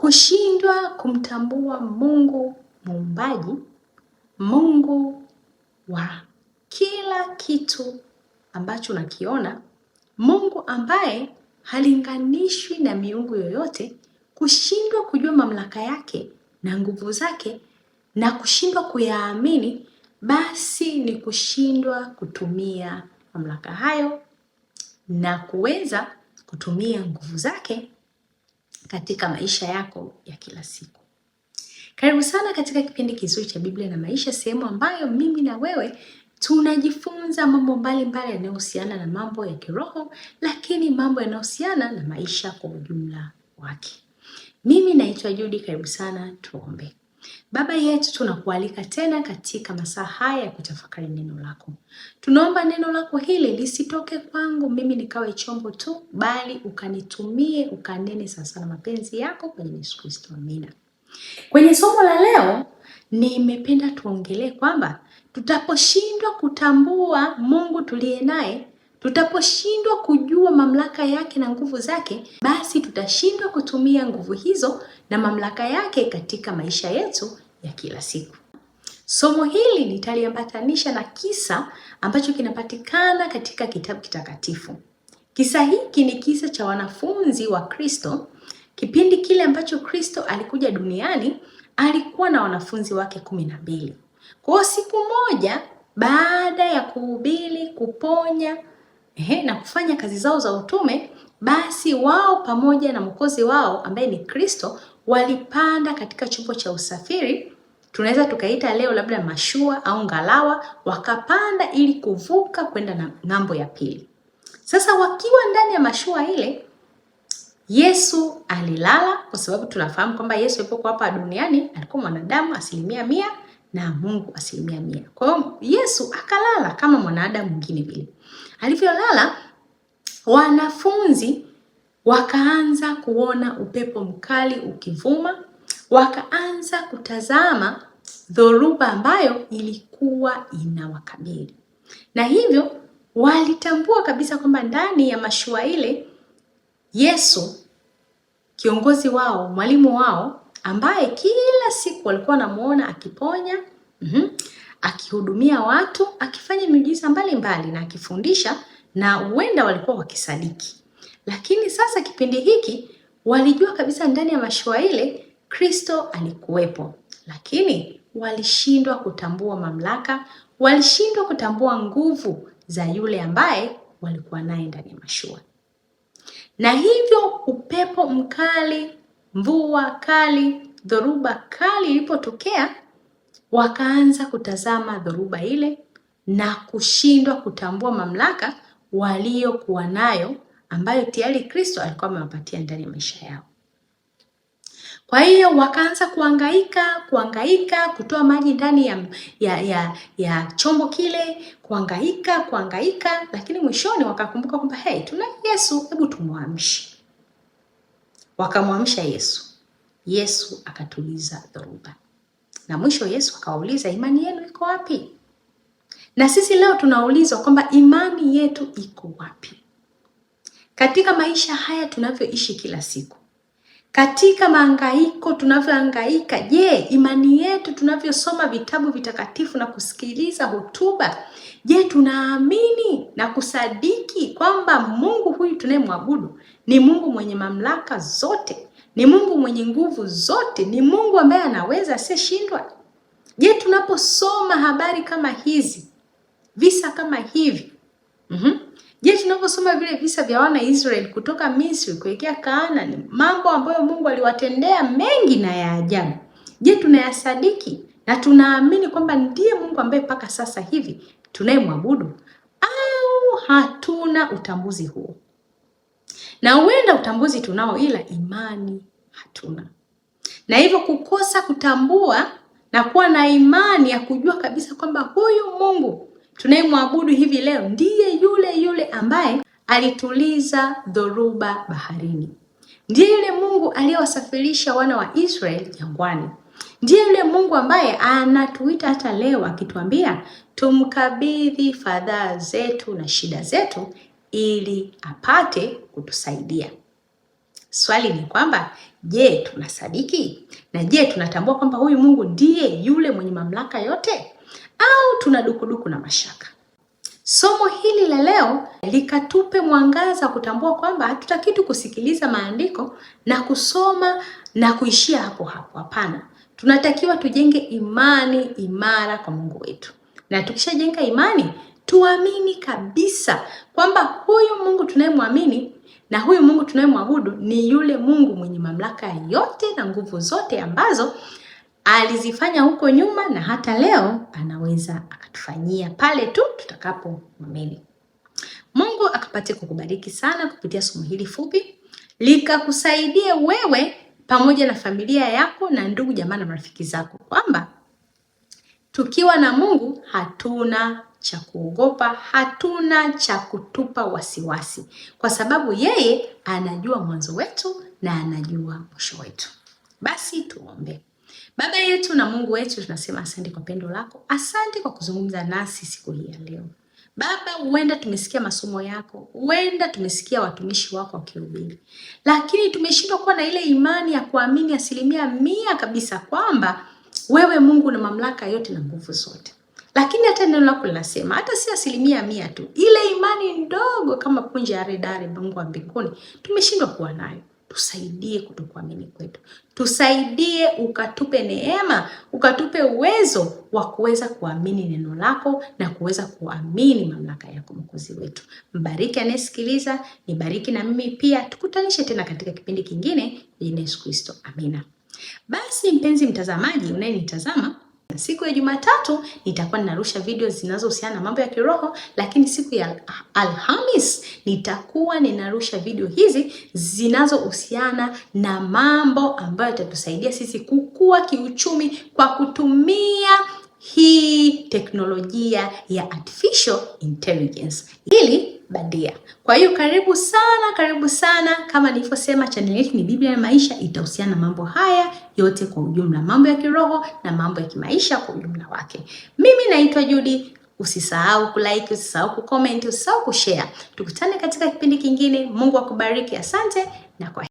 kushindwa kumtambua Mungu muumbaji, Mungu wa kila kitu ambacho unakiona, Mungu ambaye halinganishwi na miungu yoyote, kushindwa kujua mamlaka yake na nguvu zake na kushindwa kuyaamini, basi ni kushindwa kutumia mamlaka hayo na kuweza kutumia nguvu zake katika maisha yako ya kila siku. Karibu sana katika kipindi kizuri cha Biblia na Maisha, sehemu ambayo mimi na wewe tunajifunza mambo mbalimbali yanayohusiana na mambo ya kiroho, lakini mambo yanayohusiana na maisha kwa ujumla wake. Mimi naitwa Judy, karibu sana tuombe. Baba yetu, tunakualika tena katika masaa haya ya kutafakari neno lako. Tunaomba neno lako hili lisitoke kwangu mimi nikawe chombo tu, bali ukanitumie ukanene sasa na mapenzi yako kwenye Yesu Kristo. Amina. Kwenye somo la leo nimependa tuongelee kwamba tutaposhindwa kutambua Mungu tuliye naye, tutaposhindwa kujua mamlaka yake na nguvu zake, basi tutashindwa kutumia nguvu hizo na mamlaka yake katika maisha yetu ya kila siku. Somo hili nitaliambatanisha na kisa ambacho kinapatikana katika kitabu kitakatifu. Kisa hiki ni kisa cha wanafunzi wa Kristo. Kipindi kile ambacho Kristo alikuja duniani, alikuwa na wanafunzi wake 12. Kwa siku moja baada ya kuhubiri, kuponya na kufanya kazi zao za utume, basi wao pamoja na Mwokozi wao ambaye ni Kristo walipanda katika chombo cha usafiri, tunaweza tukaita leo labda mashua au ngalawa, wakapanda ili kuvuka kwenda na ng'ambo ya pili. Sasa wakiwa ndani ya mashua ile, Yesu alilala, kwa sababu tunafahamu kwamba Yesu alipokuwa hapa duniani alikuwa mwanadamu 100% na Mungu 100%. Kwa hiyo Yesu akalala kama mwanadamu mwingine vile. Alivyolala, wanafunzi wakaanza kuona upepo mkali ukivuma, wakaanza kutazama dhoruba ambayo ilikuwa inawakabili. Na hivyo walitambua kabisa kwamba ndani ya mashua ile Yesu, kiongozi wao, mwalimu wao, ambaye kila siku walikuwa wanamuona akiponya, akihudumia watu, akifanya miujiza mbalimbali na akifundisha, na huenda walikuwa wakisadiki. Lakini sasa kipindi hiki walijua kabisa ndani ya mashua ile Kristo alikuwepo, lakini walishindwa kutambua mamlaka, walishindwa kutambua nguvu za yule ambaye walikuwa naye ndani ya mashua. Na hivyo upepo mkali, mvua kali, dhoruba kali ilipotokea, wakaanza kutazama dhoruba ile na kushindwa kutambua mamlaka waliokuwa nayo ambayo tayari Kristo alikuwa amewapatia ndani ya maisha yao. Kwa hiyo wakaanza kuhangaika kutoa maji ndani ya chombo kile, kuhangaika, lakini mwishoni wakakumbuka kwamba tuna Yesu, hebu tumwamshe. Wakamwamsha Yesu. Yesu akatuliza dhoruba. Na mwisho Yesu akawauliza, imani yenu iko wapi? Na sisi leo tunaulizwa kwamba imani yetu iko wapi? Katika maisha haya tunavyoishi kila siku, katika mahangaiko tunavyohangaika, je, imani yetu tunavyosoma vitabu vitakatifu na kusikiliza hotuba, je, tunaamini na kusadiki kwamba Mungu huyu tunayemwabudu ni Mungu mwenye mamlaka zote, ni Mungu mwenye nguvu zote, ni Mungu ambaye anaweza asiyeshindwa? Je, tunaposoma habari kama hizi, visa kama hivi, je, tunaposoma vile visa vya wana Israeli kutoka Misri kuelekea Kanaani, mambo ambayo Mungu aliwatendea mengi na ya ajabu, je, tunayasadiki na tunaamini kwamba ndiye Mungu ambaye mpaka sasa hivi tunayemwabudu, au hatuna utambuzi huo? Na huenda utambuzi tunao, ila imani hatuna. Na hivyo kukosa kutambua na kuwa na imani ya kujua kabisa kwamba huyu Mungu tunayemwabudu hivi leo ndiye yule ambaye alituliza dhoruba baharini, ndiye yule Mungu aliyewasafirisha wana wa Israeli jangwani, ndiye yule Mungu ambaye anatuita hata leo akituambia tumkabidhi fadhaa zetu na shida zetu ili apate kutusaidia. Swali ni kwamba, Je, tunasadiki? Na je, tunatambua kwamba huyu Mungu ndiye yule mwenye mamlaka yote? Au tuna dukuduku na mashaka? Somo hili la leo likatupe mwangaza kutambua kwamba hatutaki tu kusikiliza maandiko na kusoma na kuishia hapo hapo. Hapana, tunatakiwa tujenge imani imara kwa Mungu wetu, na tukishajenga imani tuamini kabisa kwamba huyu Mungu tunayemwamini na huyu Mungu tunayemwabudu ni yule Mungu mwenye mamlaka yote na nguvu zote ambazo alizifanya huko nyuma na hata leo anaweza akatufanyia pale tu tutakapomwamini. Mungu akapate kukubariki sana kupitia somo hili fupi, likakusaidie wewe pamoja na familia yako na ndugu jamaa na marafiki zako kwamba tukiwa na Mungu hatuna cha kuogopa, hatuna cha kutupa wasiwasi, kwa sababu yeye anajua mwanzo wetu na anajua mwisho wetu. Basi tuombe. Baba yetu na Mungu wetu, tunasema asante kwa pendo lako. Asante kwa kuzungumza nasi siku hii ya leo. Baba, huenda tumesikia masomo yako, huenda tumesikia watumishi wako wakihubiri, lakini tumeshindwa kuwa na ile imani ya kuamini 100% kabisa kwamba wewe Mungu na mamlaka yote na nguvu zote. Lakini hata neno lako linasema hata si 100% tu, ile imani ndogo kama punje ya haradali Mungu wa mbinguni tumeshindwa kuwa nayo. Tusaidie kutokuamini kwetu. Tusaidie ukatupe neema, ukatupe uwezo wa kuweza kuamini neno lako na kuweza kuamini mamlaka yako Mwokozi wetu. Mbariki anayesikiliza, nibariki na mimi pia. Tukutanishe tena katika kipindi kingine jina Yesu Kristo. Amina. Basi mpenzi mtazamaji unayenitazama, siku ya Jumatatu nitakuwa ninarusha video zinazohusiana na mambo ya kiroho, lakini siku ya Alhamis nitakuwa ninarusha video hizi zinazohusiana na mambo ambayo yatatusaidia sisi kukua kiuchumi kwa kutumia hii teknolojia ya artificial intelligence ili bandia. Kwa hiyo karibu sana. Kama nilivyosema, channel yetu ni Biblia na Maisha, itahusiana na mambo haya yote kwa ujumla, mambo ya kiroho na mambo ya kimaisha kwa ujumla wake. Mimi naitwa Judy. Usisahau kulike, usisahau kucomment, usisahau kushare. Tukutane katika kipindi kingine. Mungu akubariki. Asante na kwa